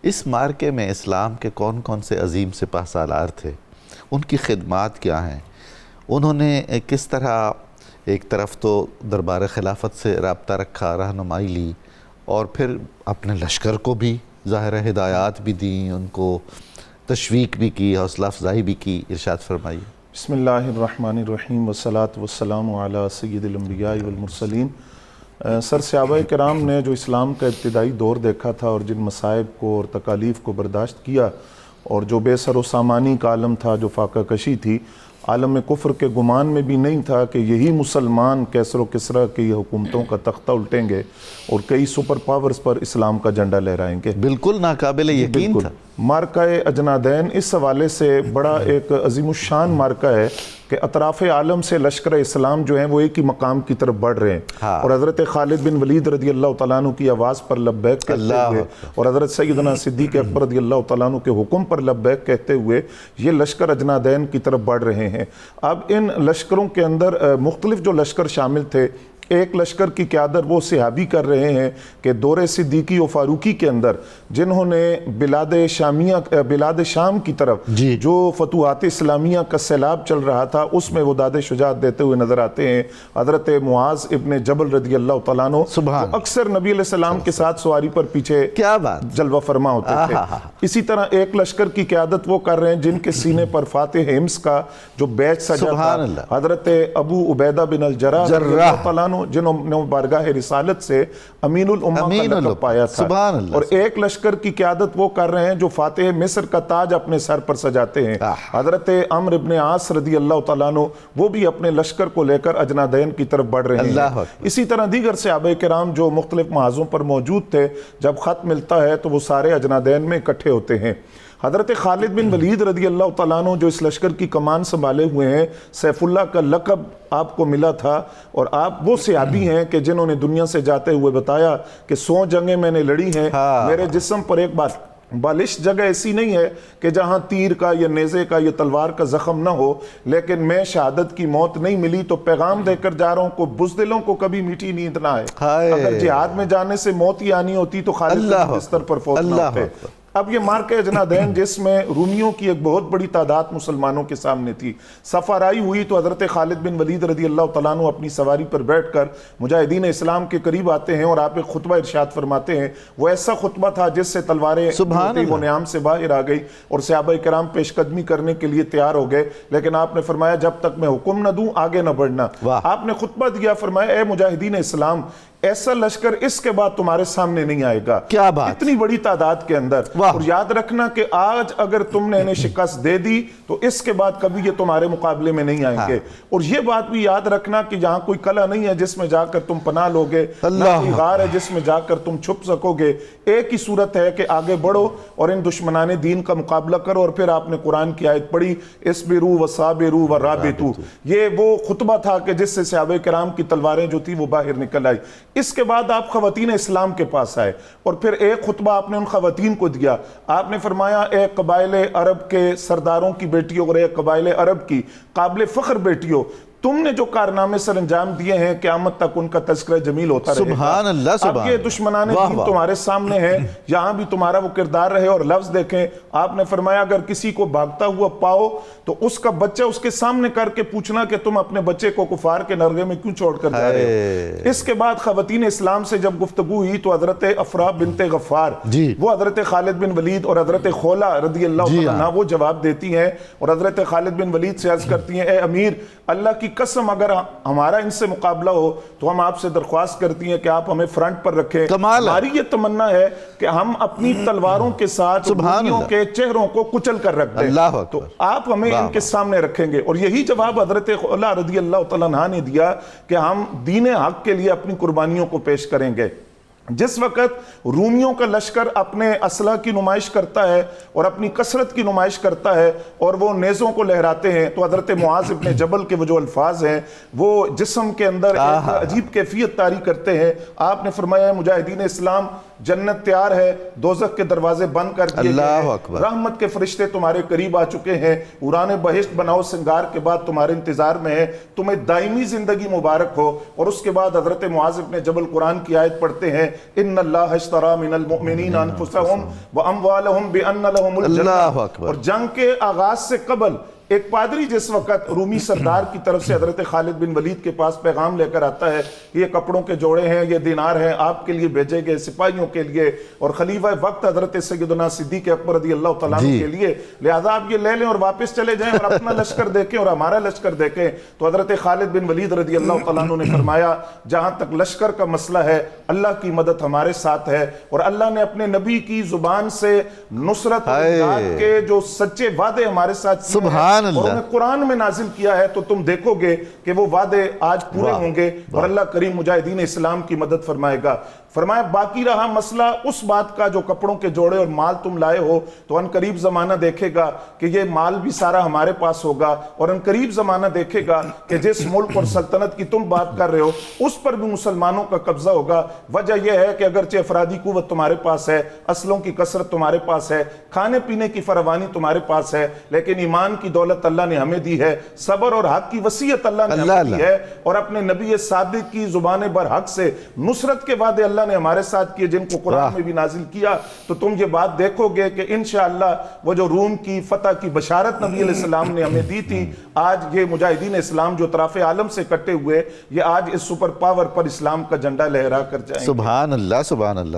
اس معرکے میں اسلام کے کون کون سے عظیم سپہ سالار تھے، ان کی خدمات کیا ہیں، انہوں نے کس طرح ایک طرف تو دربار خلافت سے رابطہ رکھا، رہنمائی لی، اور پھر اپنے لشکر کو بھی ظاہر ہدایات بھی دیں، ان کو تشویق بھی کی، حوصلہ افزائی بھی کی. ارشاد فرمائیے. بسم اللہ الرحمن الرحیم والصلاة والسلام علی سید الانبیاء والمرسلین. سر صحابہ کرام نے جو اسلام کا ابتدائی دور دیکھا تھا اور جن مصائب کو اور تکالیف کو برداشت کیا، اور جو بے سر و سامانی کا عالم تھا، جو فاقہ کشی تھی، عالم کفر کے گمان میں بھی نہیں تھا کہ یہی مسلمان کیسر و کسریٰ کی حکومتوں کا تختہ الٹیں گے اور کئی سپر پاورز پر اسلام کا جھنڈا لہرائیں گے. بالکل ناقابل یقین تھا. مارکہ اجنادین اس حوالے سے بڑا ایک عظیم الشان مارکہ ہے کہ اطراف عالم سے لشکر اسلام جو ہیں وہ ایک ہی مقام کی طرف بڑھ رہے ہیں، اور حضرت خالد بن ولید رضی اللہ تعالیٰ عنہ کی آواز پر لبیک کہتے ہوئے اور حضرت سیدنا صدیق اکبر رضی اللہ تعالیٰ عنہ کے حکم پر لبیک کہتے ہوئے یہ لشکر اجنادین کی طرف بڑھ رہے ہیں. اب ان لشکروں کے اندر مختلف جو لشکر شامل تھے، ایک لشکر کی قیادت وہ صحابی کر رہے ہیں کہ دور صدیقی و فاروقی کے اندر جنہوں نے بلاد شام کی طرف جو فتوحات اسلامیہ کا سیلاب چل رہا تھا اس میں وہ داد شجاعت دیتے ہوئے نظر آتے ہیں. حضرت معاذ ابن جبل رضی اللہ تعالیٰ عنہ جو اکثر نبی علیہ السلام کے ساتھ سواری پر پیچھے جلوہ فرما ہوتے تھے. اسی طرح ایک لشکر کی قیادت وہ کر رہے ہیں جن کے سینے پر فاتح ہمس کا جو بیج سجا تھا، حضرت ابو عبیدہ بن الجراح رضی اللہ تعالیٰ عنہ جنہوں نے بارگاہ رسالت سے امین الامہ کا لقب پایا تھا. اور ایک لشکر کی قیادت وہ کر رہے ہیں جو فاتح مصر کا تاج اپنے سر پر سجاتے ہیں، حضرت عمرو بن عاص رضی اللہ تعالیٰ عنہ، وہ بھی اپنے لشکر کو لے کر اجنادین کی طرف بڑھ رہے ہیں. اسی طرح دیگر صحابہ کرام جو مختلف محاذوں پر موجود تھے، جب خط ملتا ہے تو وہ سارے اجنادین میں اکٹھے ہوتے ہیں. حضرت خالد بن ولید رضی اللہ تعالیٰ عنہ جو اس لشکر کی کمان سنبھالے ہوئے ہیں، سیف اللہ کا لقب آپ کو ملا تھا، اور آپ وہ صحابی ہیں کہ جنہوں نے دنیا سے جاتے ہوئے بتایا کہ 100 جنگیں میں نے لڑی ہیں، میرے جسم پر ایک بالش جگہ ایسی نہیں ہے کہ جہاں تیر کا یا نیزے کا یا تلوار کا زخم نہ ہو، لیکن میں شہادت کی موت نہیں ملی تو پیغام دے کر جا رہا ہوں کو بزدلوں کو کبھی میٹھی نیند نہ آئے. اگر جہاد میں جانے سے موت ہی آنی ہوتی تو خالد بن بستر پر فوت نہ ہوتے. اب یہ مارکہ اجنادین جس میں رومیوں کی ایک بہت بڑی تعداد مسلمانوں کے سامنے تھی، صف آرائی ہوئی تو حضرت خالد بن ولید رضی اللہ تعالیٰ عنہ اپنی سواری پر بیٹھ کر مجاہدین اسلام کے قریب آتے ہیں اور آپ ایک خطبہ ارشاد فرماتے ہیں. وہ ایسا خطبہ تھا جس سے تلواریں وہ نیام سے باہر آ گئی اور صحابہ کرام پیش قدمی کرنے کے لیے تیار ہو گئے، لیکن آپ نے فرمایا جب تک میں حکم نہ دوں آگے نہ بڑھنا. آپ نے خطبہ دیا، فرمایا اے مجاہدین اسلام، ایسا لشکر اس کے بعد تمہارے سامنے نہیں آئے گا. کیا بات! اتنی بڑی تعداد کے اندر. اور یاد رکھنا کہ آج اگر تم نے انہیں شکست دے دی تو اس کے بعد کبھی یہ تمہارے مقابلے میں نہیں آئیں گے. اور یہ بات بھی یاد رکھنا کہ یہاں کوئی قلعہ نہیں ہے جس میں جا کر تم پناہ لوگے، نہ کوئی غار ہے جس میں جا کر تم چھپ سکو گے. ایک ہی صورت ہے کہ آگے بڑھو اور ان دشمنان دین کا مقابلہ کرو. اور پھر آپ نے قرآن کی آیت پڑھی، اصبروا وصابروا ورابطوا. یہ وہ خطبہ تھا کہ جس سے صحابہ کرام کی تلواریں جو تھی وہ باہر نکل آئی. اس کے بعد آپ خواتین اسلام کے پاس آئے اور پھر ایک خطبہ آپ نے ان خواتین کو دیا. آپ نے فرمایا اے قبائل عرب کے سرداروں کی بیٹیوں اور اے قبائل عرب کی قابل فخر بیٹیوں، تم نے جو کارنامے سر انجام دیے ہیں قیامت تک ان کا تذکرہ جمیل ہوتا رہے گا. سبحان اللہ. اب یہ دشمنان دین تمہارے سامنے ہیں، یہاں بھی تمہارا وہ کردار رہے. اور لفظ دیکھیں، آپ نے فرمایا اگر کسی کو بھاگتا ہوا پاؤ تو اس کا بچہ اس کے سامنے کر کے پوچھنا کہ تم اپنے بچے کو کفار کے نرغے میں کیوں چھوڑ کر جا رہے ہو. اس کے بعد خواتین اسلام سے جب گفتگو ہوئی تو حضرت افراح بنت غفار وہ حضرت خالد بن ولید اور حضرت خولہ رضی اللہ عنہ وہ جواب دیتی ہیں اور حضرت خالد بن ولید سے عرض کرتی ہیں، اے امیر، اللہ کی قسم اگر ہمارا ان سے مقابلہ ہو تو ہم آپ سے درخواست کرتی ہیں کہ آپ ہمیں فرنٹ پر رکھیں. ہماری یہ تمنا ہے کہ ہم اپنی تلواروں کے ساتھ رومیوں کے چہروں کو کچل کر رکھ دیں، تو آپ ہمیں ان کے سامنے رکھیں گے. اور یہی جواب حضرت خولہ رضی اللہ تعالیٰ عنہ نے دیا کہ ہم دین حق کے لیے اپنی قربانیوں کو پیش کریں گے. جس وقت رومیوں کا لشکر اپنے اسلحہ کی نمائش کرتا ہے اور اپنی کثرت کی نمائش کرتا ہے اور وہ نیزوں کو لہراتے ہیں تو حضرت معاذ ابن جبل کے وہ جو الفاظ ہیں وہ جسم کے اندر ایک عجیب کیفیت طاری کرتے ہیں. آپ نے فرمایا مجاہدین اسلام، جنت تیار ہے، دوزخ کے دروازے بند کر دیے گئے ہیں، رحمت کے فرشتے تمہارے قریب آ چکے ہیں، اوران بہشت بناؤ سنگار کے بعد تمہارے انتظار میں ہے، تمہیں دائمی زندگی مبارک ہو. اور اس کے بعد حضرت معاذ ابن جبل قرآن کی آیت پڑھتے ہیں ان اللہ اشتری من المؤمنین انفسهم واموالهم بان لهم الجنہ. اللہ اکبر. اور جنگ کے آغاز سے قبل ایک پادری جس وقت رومی سردار کی طرف سے حضرت خالد بن ولید کے پاس پیغام لے کر آتا ہے کہ یہ کپڑوں کے جوڑے ہیں، یہ دینار ہیں، آپ کے لیے بھیجے گئے سپاہیوں کے لیے اور خلیفہ وقت حضرت سیدنا صدیق اکبر رضی اللہ تعالیٰ عنہ کے لیے، لہذا آپ یہ لے لیں اور واپس چلے جائیں اور اپنا لشکر دیکھیں اور ہمارا لشکر دیکھیں. تو حضرت خالد بن ولید رضی اللہ تعالیٰ عنہ نے فرمایا جہاں تک لشکر کا مسئلہ ہے اللہ کی مدد ہمارے ساتھ ہے، اور اللہ نے اپنے نبی کی زبان سے نصرت اور امداد کے جو سچے وعدے ہمارے ساتھ کیے ہیں اور انہیں قرآن میں نازل کیا ہے، تو تم دیکھو گے کہ وہ وعدے آج پورے ہوں گے اور اللہ کریم مجاہدین اسلام کی مدد فرمائے گا. فرمایا باقی رہا مسئلہ اس بات کا جو کپڑوں کے جوڑے اور مال تم لائے ہو، تو ان قریب زمانہ دیکھے گا کہ یہ مال بھی سارا ہمارے پاس ہوگا، اور ان قریب زمانہ دیکھے گا کہ جس ملک اور سلطنت کی تم بات کر رہے ہو اس پر بھی مسلمانوں کا قبضہ ہوگا. وجہ یہ ہے کہ اگرچہ افرادی قوت تمہارے پاس ہے، اسلحوں کی کثرت تمہارے پاس ہے، کھانے پینے کی فراوانی تمہارے پاس ہے، لیکن ایمان کی دولت اللہ نے ہمیں دی ہے، صبر اور حق کی وصیت اللہ نے ہمیں دی ہے، اور اپنے نبی صادق کی زبان برحق سے نصرت کے وعدے اللہ نے ہمارے ساتھ کیے جن کو قرآن میں بھی نازل کیا. تو تم یہ بات دیکھو گے کہ انشاءاللہ وہ جو روم کی فتح کی بشارت نبی علیہ السلام نے ہمیں دی تھی، آج یہ مجاہدین اسلام جو اطراف عالم سے کٹے ہوئے، یہ آج اس سپر پاور پر اسلام کا جھنڈا لہرا کر جائیں گے. سبحان اللہ، سبحان اللہ.